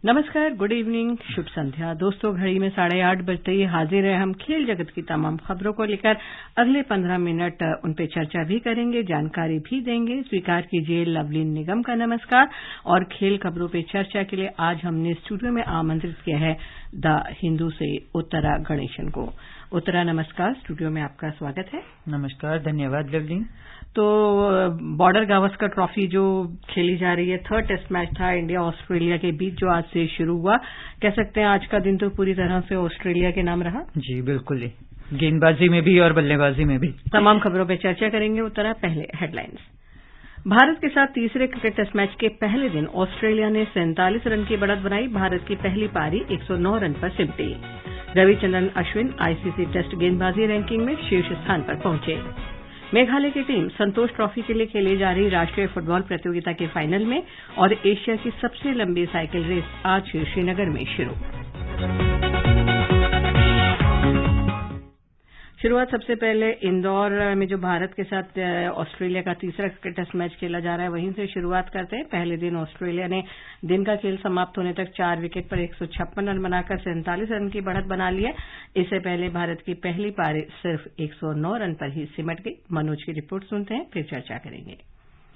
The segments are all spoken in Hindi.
नमस्कार, गुड इवनिंग, शुभ संध्या दोस्तों। घड़ी में 8:30 बजते ही हाजिर है हम खेल जगत की तमाम खबरों को लेकर। अगले 15 मिनट उन पे चर्चा भी करेंगे, जानकारी भी देंगे। स्वीकार कीजिए लवलीन निगम का नमस्कार। और खेल खबरों पे चर्चा के लिए आज हमने स्टूडियो में आमंत्रित किया है द हिंदू से उत्तरा गणेशन को। उत्तरा नमस्कार, स्टूडियो में आपका स्वागत है। नमस्कार, धन्यवाद लवलीन। तो बॉर्डर गावस्कर ट्रॉफी जो खेली जा रही है, थर्ड टेस्ट मैच था इंडिया ऑस्ट्रेलिया के बीच जो आज से शुरू हुआ। कह सकते हैं आज का दिन तो पूरी तरह से ऑस्ट्रेलिया के नाम रहा। जी बिल्कुल, गेंदबाजी में भी और बल्लेबाजी में भी। तमाम खबरों पर चर्चा करेंगे। उत्तरा, पहले हेडलाइंस। भारत के साथ तीसरे क्रिकेट टेस्ट मैच के पहले दिन ऑस्ट्रेलिया ने 47 रन की बढ़त बनाई। भारत की पहली पारी 109 रन पर सिमटी। रविचंद्रन अश्विन आईसीसी टेस्ट गेंदबाजी रैंकिंग में शीर्ष स्थान पर पहुंचे। मेघालय की टीम संतोष ट्रॉफी के लिए खेली जा रही राष्ट्रीय फुटबॉल प्रतियोगिता के फाइनल में और एशिया की सबसे लंबी साइकिल रेस आज श्रीनगर में शुरू। शुरुआत सबसे पहले इंदौर में जो भारत के साथ ऑस्ट्रेलिया का तीसरा क्रिकेट टेस्ट मैच खेला जा रहा है वहीं से शुरुआत करते हैं। पहले दिन ऑस्ट्रेलिया ने दिन का खेल समाप्त होने तक 4 विकेट पर 156 रन बनाकर 47 रन की बढ़त बना ली है। इससे पहले भारत की पहली पारी सिर्फ 109 रन पर ही सिमट गई। मनोज की रिपोर्ट सुनते हैं, फिर चर्चा करेंगे।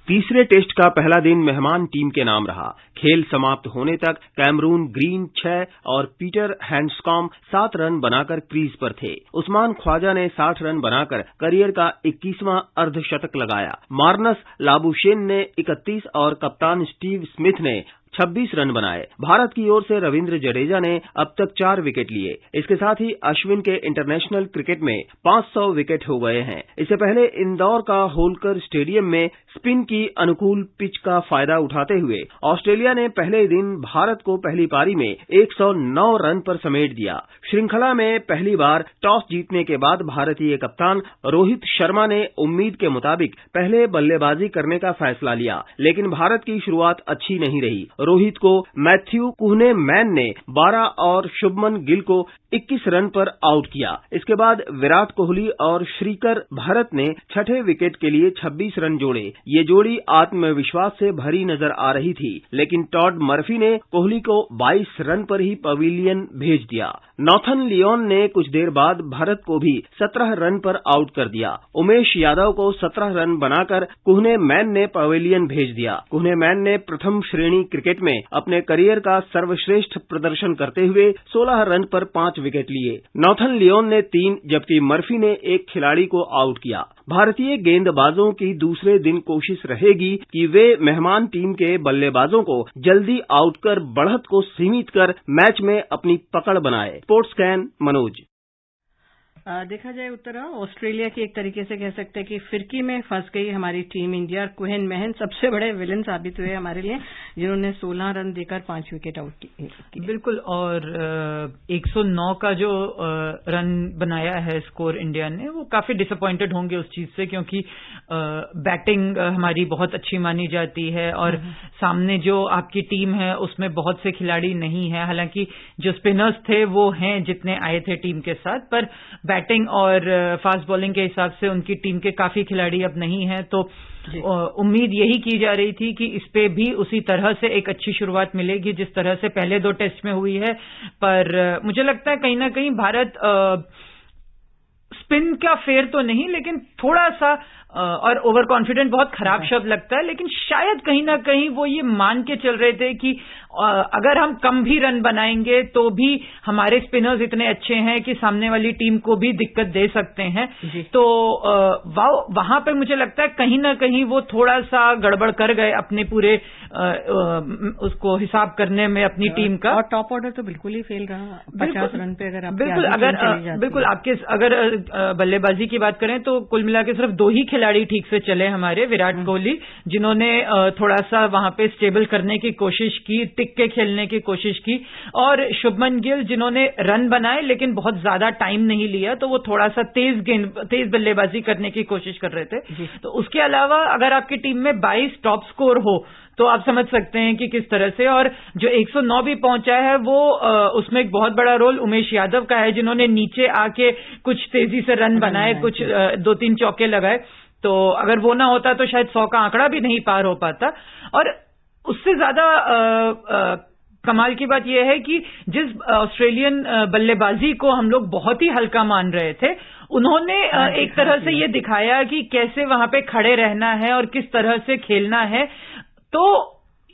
तीसरे टेस्ट का पहला दिन मेहमान टीम के नाम रहा। खेल समाप्त होने तक कैमरून ग्रीन 6 और पीटर हैंड्सकॉम्ब 7 रन बनाकर क्रीज पर थे। उस्मान ख्वाजा ने 60 रन बनाकर करियर का 21वां अर्धशतक लगाया। मार्नस लाबुशेन ने 31 और कप्तान स्टीव स्मिथ ने 26 रन बनाए। भारत की ओर से रविंद्र जडेजा ने अब तक 4 विकेट लिए। इसके साथ ही अश्विन के इंटरनेशनल क्रिकेट में 500 विकेट हो गए हैं। इससे पहले इंदौर का होलकर स्टेडियम में स्पिन की अनुकूल पिच का फायदा उठाते हुए ऑस्ट्रेलिया ने पहले दिन भारत को पहली पारी में 109 रन पर समेट दिया। श्रृंखला में पहली बार टॉस जीतने के बाद भारतीय कप्तान रोहित शर्मा ने उम्मीद के मुताबिक पहले बल्लेबाजी करने का फैसला लिया, लेकिन भारत की शुरुआत अच्छी नहीं रही। रोहित को मैथ्यू कुहनेमैन ने 12 और शुभमन गिल को 21 रन पर आउट किया। इसके बाद विराट कोहली और श्रीकर भरत ने छठे विकेट के लिए 26 रन जोड़े। ये जोड़ी आत्मविश्वास से भरी नजर आ रही थी, लेकिन टॉड मर्फी ने कोहली को 22 रन पर ही पवेलियन भेज दिया। नॉथन लियोन ने कुछ देर बाद भरत को भी 17 रन पर आउट कर दिया। उमेश यादव को 17 रन बनाकर कुहनेमैन ने पवेलियन भेज दिया। कुहनेमैन ने प्रथम श्रेणी क्रिकेट में अपने करियर का सर्वश्रेष्ठ प्रदर्शन करते हुए 16 रन पर 5 विकेट लिए। नॉथन लियोन ने 3 जबकि मर्फी ने 1 खिलाड़ी को आउट किया। भारतीय गेंदबाजों की दूसरे दिन कोशिश रहेगी कि वे मेहमान टीम के बल्लेबाजों को जल्दी आउट कर बढ़त को सीमित कर मैच में अपनी पकड़ बनाए। Sports can Manoj. देखा जाए उत्तरा, ऑस्ट्रेलिया की एक तरीके से कह सकते हैं कि फिरकी में फंस गई हमारी टीम इंडिया। कुहनेमैन सबसे बड़े विलन साबित हुए हमारे लिए, जिन्होंने 16 रन देकर 5 विकेट आउट किए। बिल्कुल, और 109 का जो रन बनाया है स्कोर इंडिया ने, वो काफी डिसअपॉइंटेड होंगे उस चीज से, क्योंकि बैटिंग हमारी बहुत अच्छी मानी जाती है और सामने जो आपकी टीम है उसमें बहुत से खिलाड़ी नहीं है। हालांकि जो स्पिनर्स थे वो हैं जितने आए थे टीम के साथ, पर बैटिंग और फास्ट बॉलिंग के हिसाब से उनकी टीम के काफी खिलाड़ी अब नहीं हैं। तो उम्मीद यही की जा रही थी कि इस पे भी उसी तरह से एक अच्छी शुरुआत मिलेगी जिस तरह से पहले 2 टेस्ट में हुई है। पर मुझे लगता है कहीं ना कहीं भारत स्पिन का फेर तो नहीं, लेकिन थोड़ा सा और ओवर कॉन्फिडेंट बहुत खराब शब्द लगता है, लेकिन शायद कहीं ना कहीं वो ये मान के चल रहे थे कि अगर हम कम भी रन बनाएंगे तो भी हमारे स्पिनर्स इतने अच्छे हैं कि सामने वाली टीम को भी दिक्कत दे सकते हैं। तो वहां पे मुझे लगता है कहीं ना कहीं वो थोड़ा सा गड़बड़ कर गए अपने पूरे उसको हिसाब करने में अपनी टीम का। और टॉप ऑर्डर तो बिल्कुल ही फेल रहा 50 रन पे। अगर बिल्कुल आपके अगर बल्लेबाजी की बात करें तो कुल मिला के सिर्फ 2 ही खिलाड़ी ठीक से चले हमारे। विराट कोहली जिन्होंने थोड़ा सा वहां पे स्टेबल करने की कोशिश की, टिक के खेलने की कोशिश की, और शुभमन गिल जिन्होंने रन बनाए लेकिन बहुत ज्यादा टाइम नहीं लिया, तो वो थोड़ा सा तेज बल्लेबाजी करने की कोशिश कर रहे थे। तो उसके अलावा अगर आपकी टीम में 22 टॉप स्कोर हो तो आप समझ सकते हैं कि किस तरह से। और जो 109 भी पहुंचा है वो उसमें एक बहुत बड़ा रोल उमेश यादव का है, जिन्होंने नीचे आके कुछ तेजी से रन बनाए, कुछ 2-3 चौके लगाए। तो अगर वो ना होता तो शायद 100 का आंकड़ा भी नहीं पार हो पाता। और उससे ज्यादा कमाल की बात यह है कि जिस ऑस्ट्रेलियन बल्लेबाजी को हम लोग बहुत ही हल्का मान रहे थे, उन्होंने एक तरह से ये दिखाया कि कैसे वहां पे खड़े रहना है और किस तरह से खेलना है। तो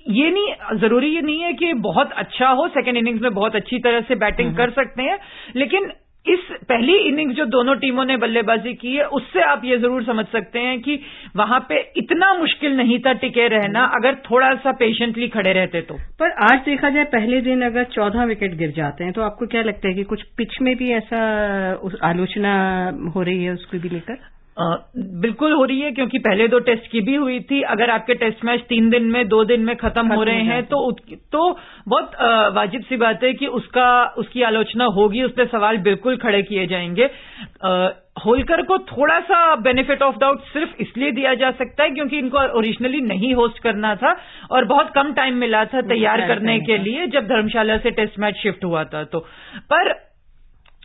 ये नहीं है कि बहुत अच्छा हो, सेकेंड इनिंग्स में बहुत अच्छी तरह से बैटिंग कर सकते हैं, लेकिन इस पहली इनिंग्स जो दोनों टीमों ने बल्लेबाजी की है, उससे आप ये जरूर समझ सकते हैं कि वहां पे इतना मुश्किल नहीं था टिके रहना, अगर थोड़ा सा पेशेंटली खड़े रहते तो। पर आज देखा जाए, पहले दिन अगर 14 विकेट गिर जाते हैं, तो आपको क्या लगता है कि कुछ पिच में भी ऐसा आलोचना हो रही है उसको भी लेकर? बिल्कुल हो रही है, क्योंकि पहले 2 टेस्ट की भी हुई थी। अगर आपके टेस्ट मैच 3 दिन में, 2 दिन में खत्म हो रहे हैं तो बहुत वाजिब सी बात है कि उसकी आलोचना होगी, उस पर सवाल बिल्कुल खड़े किए जाएंगे। होलकर को थोड़ा सा बेनिफिट ऑफ डाउट सिर्फ इसलिए दिया जा सकता है क्योंकि इनको ओरिजिनली नहीं होस्ट करना था और बहुत कम टाइम मिला था तैयार करने के लिए, जब धर्मशाला से टेस्ट मैच शिफ्ट हुआ था। तो पर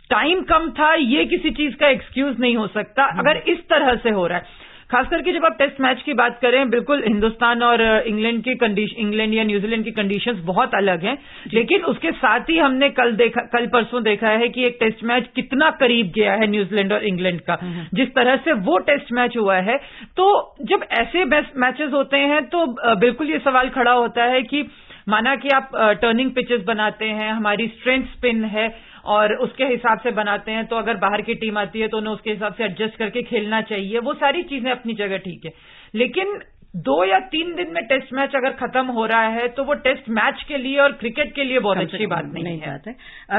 टाइम कम था, ये किसी चीज का एक्सक्यूज नहीं हो सकता अगर इस तरह से हो रहा है। खास करके जब आप टेस्ट मैच की बात करें, बिल्कुल हिंदुस्तान और इंग्लैंड या न्यूजीलैंड की कंडीशंस बहुत अलग हैं, लेकिन उसके साथ ही हमने कल परसों देखा है कि एक टेस्ट मैच कितना करीब गया है न्यूजीलैंड और इंग्लैंड का, जिस तरह से वो टेस्ट मैच हुआ है। तो जब ऐसे मैचेस होते हैं तो बिल्कुल ये सवाल खड़ा होता है कि माना कि आप टर्निंग पिचेस बनाते हैं, हमारी स्ट्रेंथ स्पिन है और उसके हिसाब से बनाते हैं, तो अगर बाहर की टीम आती है तो उन्हें उसके हिसाब से एडजस्ट करके खेलना चाहिए। वो सारी चीजें अपनी जगह ठीक है, लेकिन 2 या 3 दिन में टेस्ट मैच अगर खत्म हो रहा है तो वो टेस्ट मैच के लिए और क्रिकेट के लिए बहुत अच्छी बात नहीं है।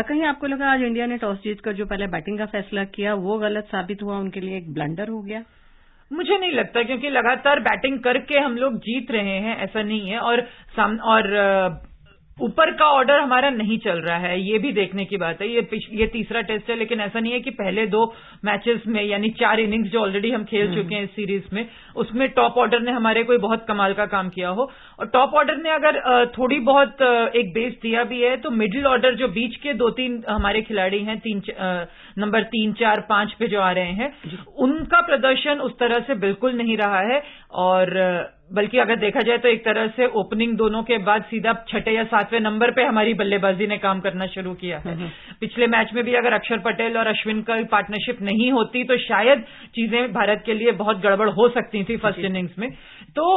कहीं आपको लगा आज इंडिया ने टॉस जीतकर जो पहले बैटिंग का फैसला किया वो गलत साबित हुआ, उनके लिए एक ब्लंडर हो गया? मुझे नहीं लगता, क्योंकि लगातार बैटिंग करके हम लोग जीत रहे हैं, ऐसा नहीं है। और ऊपर का ऑर्डर हमारा नहीं चल रहा है, ये भी देखने की बात है। ये तीसरा टेस्ट है, लेकिन ऐसा नहीं है कि पहले 2 मैचेस में, यानी 4 इनिंग्स जो ऑलरेडी हम खेल चुके हैं इस सीरीज में, उसमें टॉप ऑर्डर ने हमारे कोई बहुत कमाल का काम किया हो। और टॉप ऑर्डर ने अगर थोड़ी बहुत एक बेस दिया भी है, तो मिडिल ऑर्डर जो बीच के 2-3 हमारे खिलाड़ी हैं, नंबर 3, 4, 5 पे जो आ रहे हैं, उनका प्रदर्शन उस तरह से बिल्कुल नहीं रहा है। और बल्कि अगर देखा जाए तो एक तरह से ओपनिंग दोनों के बाद सीधा 6 या 7वें नंबर पे हमारी बल्लेबाजी ने काम करना शुरू किया है। पिछले मैच में भी अगर अक्षर पटेल और अश्विन का पार्टनरशिप नहीं होती तो शायद चीजें भारत के लिए बहुत गड़बड़ हो सकती थी फर्स्ट इनिंग्स में। तो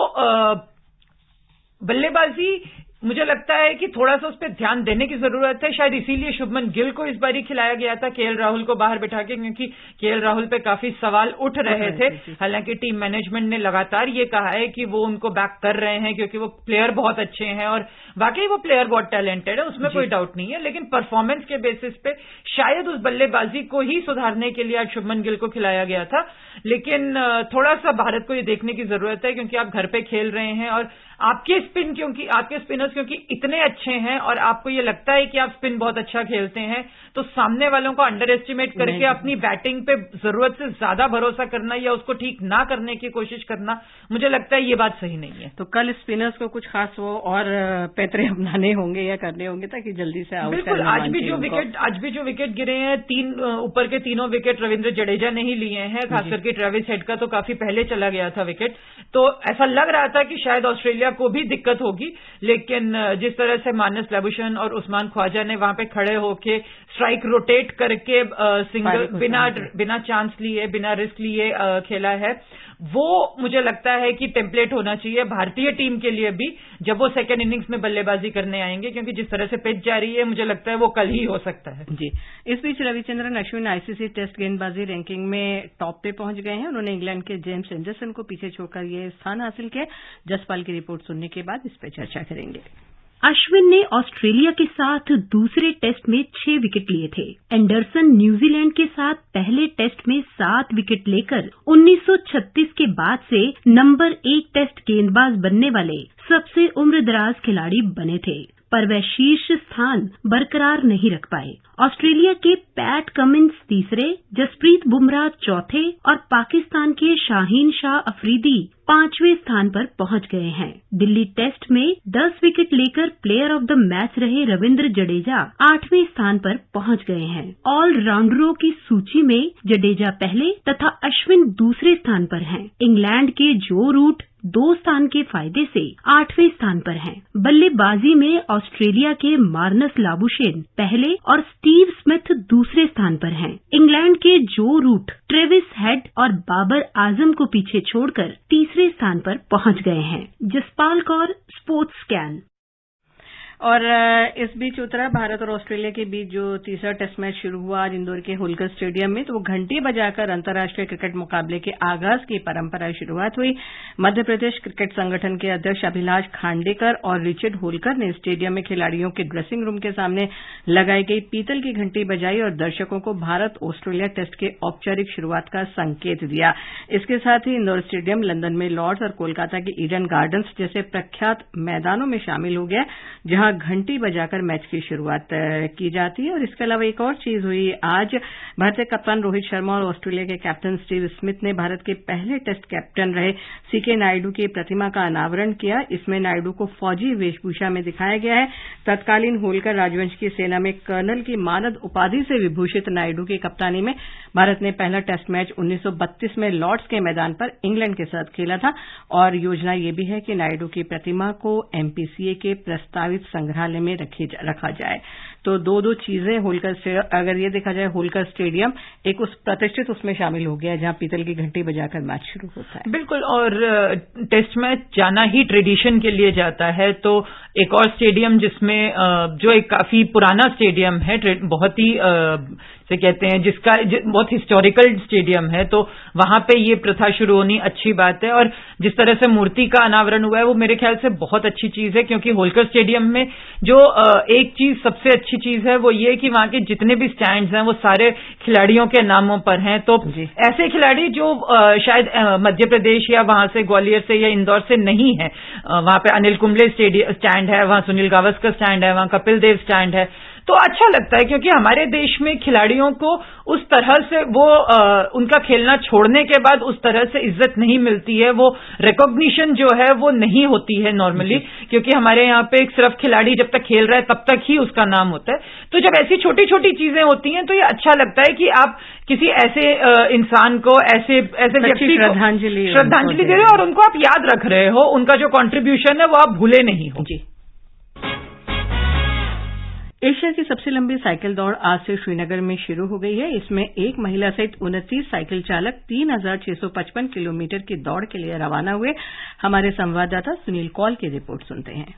बल्लेबाजी मुझे लगता है कि थोड़ा सा उस पर ध्यान देने की जरूरत है। शायद इसीलिए शुभमन गिल को इस बारी खिलाया गया था केएल राहुल को बाहर बिठा के, क्योंकि केएल राहुल पे काफी सवाल उठ रहे थे। हालांकि टीम मैनेजमेंट ने लगातार ये कहा है कि वो उनको बैक कर रहे हैं, क्योंकि वो प्लेयर बहुत अच्छे हैं और वाकई वो प्लेयर बहुत टैलेंटेड है, उसमें कोई डाउट नहीं है। लेकिन परफॉर्मेंस के बेसिस पे शायद उस बल्लेबाजी को ही सुधारने के लिए आज शुभमन गिल को खिलाया गया था। लेकिन थोड़ा सा भारत को ये देखने की जरूरत है, क्योंकि आप घर पे खेल रहे हैं और आपके स्पिनर्स क्योंकि इतने अच्छे हैं और आपको ये लगता है कि आप स्पिन बहुत अच्छा खेलते हैं, तो सामने वालों को अंडर एस्टिमेट करके अपनी बैटिंग पे जरूरत से ज्यादा भरोसा करना या उसको ठीक ना करने की कोशिश करना, मुझे लगता है ये बात सही नहीं है। तो कल स्पिनर्स को कुछ खास वो और पैतरे अपनाने होंगे या करने होंगे ताकि जल्दी से आउट। बिल्कुल, आज भी जो विकेट गिरे हैं, ऊपर के 3 विकेट रविंद्र जडेजा ने ही लिए हैं। खास करके ट्रेविस हेड का तो काफी पहले चला गया था विकेट, तो ऐसा लग रहा था कि शायद ऑस्ट्रेलिया को भी दिक्कत होगी। लेकिन जिस तरह से मानस लाबुशेन और उस्मान ख्वाजा ने वहां पे खड़े होके स्ट्राइक रोटेट करके सिंगल बिना चांस लिए, बिना रिस्क लिए खेला है, वो मुझे लगता है कि टेम्पलेट होना चाहिए भारतीय टीम के लिए भी जब वो सेकेंड इनिंग्स में बल्लेबाजी करने आएंगे, क्योंकि जिस तरह से पिच जा रही है मुझे लगता है वो कल ही हो सकता है। जी, इस बीच रविचंद्रन अश्विन आईसीसी टेस्ट गेंदबाजी रैंकिंग में टॉप पे पहुंच गए हैं। उन्होंने इंग्लैंड के जेम्स एंडरसन को पीछे छोड़कर ये स्थान हासिल किया। जसपाल की रिपोर्ट सुनने के बाद इस पर चर्चा करेंगे। अश्विन ने ऑस्ट्रेलिया के साथ दूसरे टेस्ट में 6 विकेट लिए थे। एंडरसन न्यूजीलैंड के साथ पहले टेस्ट में 7 विकेट लेकर 1936 के बाद से नंबर 1 टेस्ट गेंदबाज बनने वाले सबसे उम्रदराज खिलाड़ी बने थे, पर वह शीर्ष स्थान बरकरार नहीं रख पाए ऑस्ट्रेलिया के पैट कमिंस तीसरे, जसप्रीत बुमराह चौथे और पाकिस्तान के शाहीन शाह अफरीदी 5वें स्थान पर पहुंच गए हैं। दिल्ली टेस्ट में 10 विकेट लेकर प्लेयर ऑफ द मैच रहे रविंद्र जडेजा 8वें स्थान पर पहुंच गए हैं। ऑलराउंडरों की सूची में जडेजा पहले तथा अश्विन दूसरे स्थान पर हैं। इंग्लैंड के जो रूट 2 स्थान के फायदे से 8वें स्थान पर हैं। बल्लेबाजी में ऑस्ट्रेलिया के मार्नस लाबुशेन पहले और स्टीव स्मिथ दूसरे स्थान पर हैं। इंग्लैंड के जो रूट ट्रेविस हेड और बाबर आजम को पीछे छोड़कर तीसरे स्थान पर पहुंच गए हैं। Jaspal Kaur, sports scan. और इस बीच उतरा भारत और ऑस्ट्रेलिया के बीच जो तीसरा टेस्ट मैच शुरू हुआ आज इंदौर के होलकर स्टेडियम में, तो वो घंटी बजाकर अंतर्राष्ट्रीय क्रिकेट मुकाबले के आगाज की परंपरा शुरुआत हुई। मध्य प्रदेश क्रिकेट संगठन के अध्यक्ष अभिलाष खांडेकर और रिचर्ड होलकर ने स्टेडियम में खिलाड़ियों के ड्रेसिंग रूम के सामने लगाई गई पीतल की घंटी बजाई और दर्शकों को भारत ऑस्ट्रेलिया टेस्ट के औपचारिक शुरुआत का संकेत दिया। इसके साथ ही इंदौर स्टेडियम लंदन में लॉर्ड्स और कोलकाता के ईडन गार्डन्स जैसे प्रख्यात मैदानों में शामिल हो गया, जहां घंटी बजाकर मैच की शुरुआत की जाती है। और इसके अलावा एक और चीज हुई, आज भारतीय कप्तान रोहित शर्मा और ऑस्ट्रेलिया के कैप्टन स्टीव स्मिथ ने भारत के पहले टेस्ट कैप्टन रहे सीके नायडू की प्रतिमा का अनावरण किया। इसमें नायडू को फौजी वेशभूषा में दिखाया गया है। तत्कालीन होलकर राजवंश की सेना में कर्नल की मानद उपाधि से विभूषित नायडू की कप्तानी में भारत ने पहला टेस्ट मैच 1932 में लॉर्ड्स के मैदान पर इंग्लैंड के साथ खेला था। और योजना ये भी है कि नायडू की प्रतिमा को एमपीसीए के प्रस्तावित संग्रहालय में रखा जाए। तो दो चीजें होलकर से, अगर ये देखा जाए होलकर स्टेडियम एक उस प्रतिष्ठित उसमें शामिल हो गया जहां पीतल की घंटी बजाकर मैच शुरू होता है। बिल्कुल, और टेस्ट मैच जाना ही ट्रेडिशन के लिए जाता है। तो एक और स्टेडियम जिसमें जो एक काफी पुराना स्टेडियम है, बहुत ही से कहते हैं जिसका बहुत हिस्टोरिकल स्टेडियम है, तो वहां पे ये प्रथा शुरू होनी अच्छी बात है। और जिस तरह से मूर्ति का अनावरण हुआ है वो मेरे ख्याल से बहुत अच्छी चीज है, क्योंकि होलकर स्टेडियम में जो एक चीज सबसे अच्छी चीज है वो ये कि वहां के जितने भी स्टैंड्स हैं वो सारे खिलाड़ियों के नामों पर हैं। तो ऐसे खिलाड़ी जो शायद मध्य प्रदेश या वहां से ग्वालियर से या इंदौर से नहीं है, वहां पे अनिल कुंबले स्टैंड है, वहां सुनील गावस्कर स्टैंड है, वहां कपिल देव स्टैंड है। तो अच्छा लगता है क्योंकि हमारे देश में खिलाड़ियों को उस तरह से वो उनका खेलना छोड़ने के बाद उस तरह से इज्जत नहीं मिलती है, वो रिकॉग्निशन जो है वो नहीं होती है नॉर्मली, क्योंकि हमारे यहाँ पे सिर्फ खिलाड़ी जब तक खेल रहा है तब तक ही उसका नाम होता है। तो जब ऐसी छोटी छोटी चीजें होती हैं तो ये अच्छा लगता है कि आप किसी ऐसे इंसान को, ऐसे व्यक्ति को श्रद्धांजलि दे रहे हो और उनको आप याद रख रहे हो, उनका जो कॉन्ट्रीब्यूशन है वो आप भूले नहीं हो। एशिया की सबसे लंबी साइकिल दौड़ आज से श्रीनगर में शुरू हो गई है। इसमें एक महिला सहित 29 साइकिल चालक 3655 किलोमीटर की दौड़ के लिए रवाना हुए। हमारे संवाददाता सुनील कौल की रिपोर्ट सुनते हैं।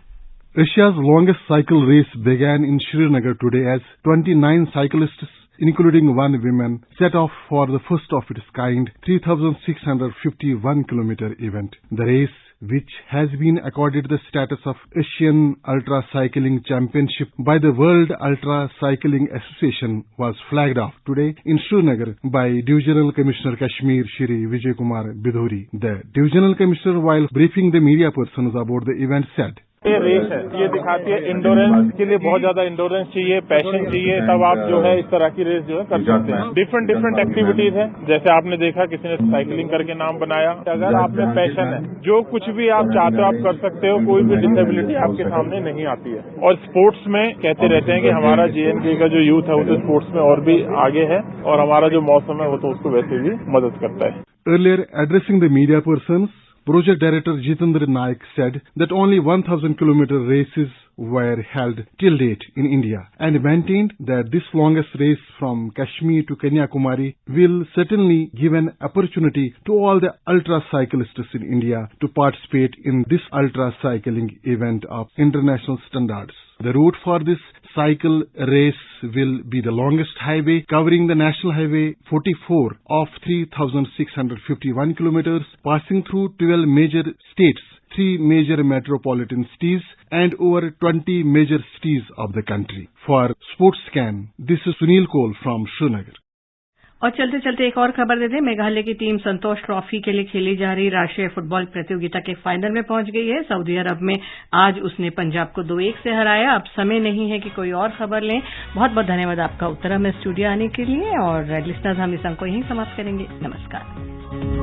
Asia's longest cycle race began in Srinagar today as 29 cyclists, including one woman, set off for the first of its kind 3,651-kilometer event. The race, which has been accorded the status of Asian Ultra Cycling Championship by the World Ultra Cycling Association, was flagged off today in Srinagar by Divisional Commissioner Kashmir Shri Vijay Kumar Bidhuri. The Divisional Commissioner, while briefing the media persons about the event, said, ये रेस है, ये दिखाती है इंडोरेंस के लिए बहुत ज्यादा इंडोरेंस चाहिए, पैशन चाहिए, तब आप जो है इस तरह की रेस जो है कर सकते हैं। डिफरेंट एक्टिविटीज है, जैसे आपने देखा किसी ने साइकिलिंग करके नाम बनाया। अगर आप में पैशन है, जो कुछ भी आप चाहते हो आप कर सकते हो, कोई भी डिसेबिलिटी आपके सामने नहीं आती है। और स्पोर्ट्स में कहते रहते हैं कि हमारा JNK का जो यूथ है वो तो स्पोर्ट्स में और भी आगे है, और हमारा जो मौसम है वो तो उसको वैसे भी मदद करता है। Earlier, addressing the media persons, Project Director Jitendra Naik said that only 1,000-kilometer races were held till date in India, and maintained that this longest race from Kashmir to Kanyakumari will certainly give an opportunity to all the ultra cyclists in India to participate in this ultra cycling event of international standards. The route for this cycle race will be the longest highway, covering the National Highway 44 of 3,651 kilometers, passing through 12 major states, 3 major metropolitan cities, and over 20 major cities of the country. For Sports Scan, this is Sunil Kaul from Srinagar. और चलते चलते एक और खबर देते हैं। मेघालय की टीम संतोष ट्रॉफी के लिए खेली जा रही राष्ट्रीय फुटबॉल प्रतियोगिता के फाइनल में पहुंच गई है। सऊदी अरब में आज उसने पंजाब को 2-1 से हराया। अब समय नहीं है कि कोई और खबर लें। बहुत बहुत धन्यवाद आपका उत्तरा में स्टूडियो आने के लिए, और लिसनर्स हम इस अंक को यहीं समाप्त करेंगे। नमस्कार।